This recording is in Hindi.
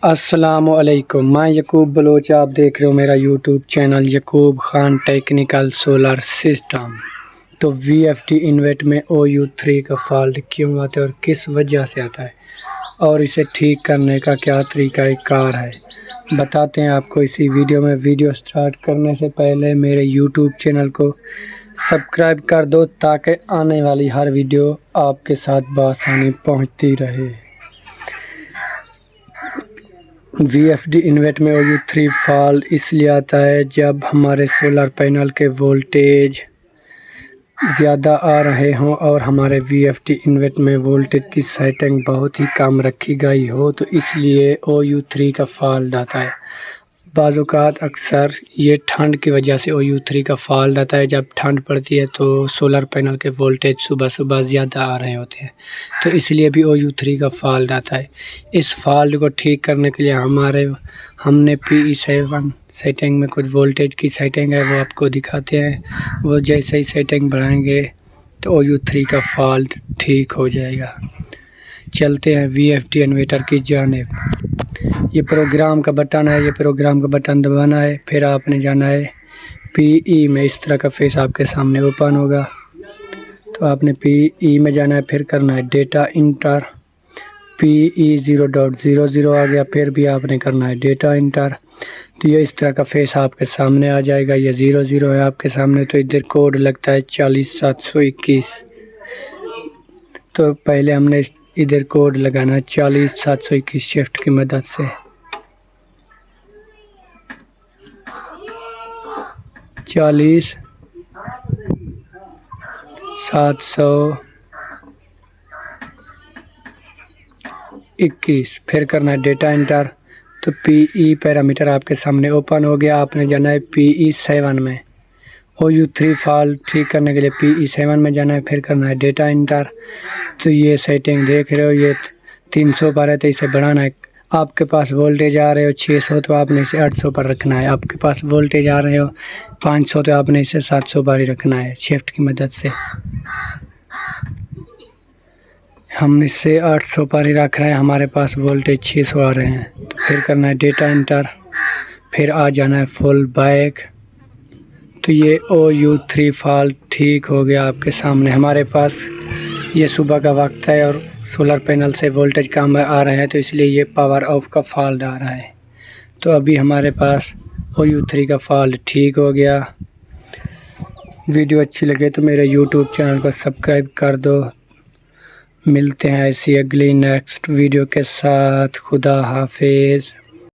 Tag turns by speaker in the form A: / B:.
A: अस्सलामुअलैकुम, मैं यकूब बलोच। आप देख रहे हो मेरा YouTube channel Yakub Khan technical solar system. तो VFD इन्वर्टर में OU3 का फॉल्ट क्यों आता है और किस वजह से आता है और इसे ठीक करने का क्या तरीक़ाकार है, बताते हैं आपको इसी वीडियो में। वीडियो स्टार्ट करने से पहले मेरे यूट्यूब चैनल को सब्सक्राइब कर दो ताकि आने वाली हर वीडियो आपके साथ बआसानी पहुंचती रहे। VFD इन्वर्टर में OU3 फॉल्ट इसलिए आता है जब हमारे सोलर पैनल के वोल्टेज ज़्यादा आ रहे हों और हमारे VFD इन्वर्टर में वोल्टेज की सेटिंग बहुत ही कम रखी गई हो, तो इसलिए OU3 का फॉल्ट आता है। बाज़-औक़ात अक्सर ये ठंड की वजह से OU3 का फॉल्ट आता है। जब ठंड पड़ती है तो सोलर पैनल के वोल्टेज सुबह ज़्यादा आ रहे होते हैं, तो इसलिए भी OU3 का फॉल्ट आता है। इस फॉल्ट को ठीक करने के लिए हमने PE7 सेटिंग में कुछ वोल्टेज की सेटिंग है, वो आपको दिखाते हैं। वो जैसे ही सेटिंग बढ़ाएंगे तो OU3 का फॉल्ट ठीक हो जाएगा। चलते हैं VFD इन्वर्टर की जानिब। ये प्रोग्राम का बटन है, ये प्रोग्राम का बटन दबाना है, फिर आपने जाना है PE में। इस तरह का फेस आपके सामने ओपन होगा, तो आपने PE में जाना है, फिर करना है डेटा इंटर। PE 0.00 आ गया, फिर भी आपने करना है डेटा इंटर। तो ये इस तरह का फेस आपके सामने आ जाएगा। ये 00 है आपके सामने, तो इधर कोड लगता है 40721। तो पहले हमने इधर कोड लगाना है 40721 शिफ्ट की मदद से। 40721, फिर करना है डेटा इंटर। तो PE पैरामीटर आपके सामने ओपन हो गया। आपने जाना है PE7 में। OU3 फॉल्ट ठीक करने के लिए PE7 में जाना है, फिर करना है डेटा इंटर। तो ये सेटिंग देख रहे हो, ये 300 पर है, तो इसे बढ़ाना है। आपके पास वोल्टेज आ रहे हो 600, तो आपने इसे 800 पर रखना है। आपके पास वोल्टेज आ रहे हो 500, तो आपने इसे 700 पर ही रखना है शिफ्ट की मदद से। हम इसे 800 पर ही रख रहे हैं, हमारे पास वोल्टेज 600 आ रहे हैं। तो फिर करना है डेटा इंटर, फिर आ जाना है फुल बैक। तो ये OU3 फॉल्ट ठीक हो गया आपके सामने। हमारे पास ये सुबह का वक्त है और सोलर पैनल से वोल्टेज कम आ रहे हैं, तो इसलिए ये पावर ऑफ का फॉल्ट आ रहा है। तो अभी हमारे पास OU3 का फॉल्ट ठीक हो गया। वीडियो अच्छी लगे तो मेरे YouTube चैनल को सब्सक्राइब कर दो। मिलते हैं ऐसी अगली नेक्स्ट वीडियो के साथ। खुदा हाफिज़।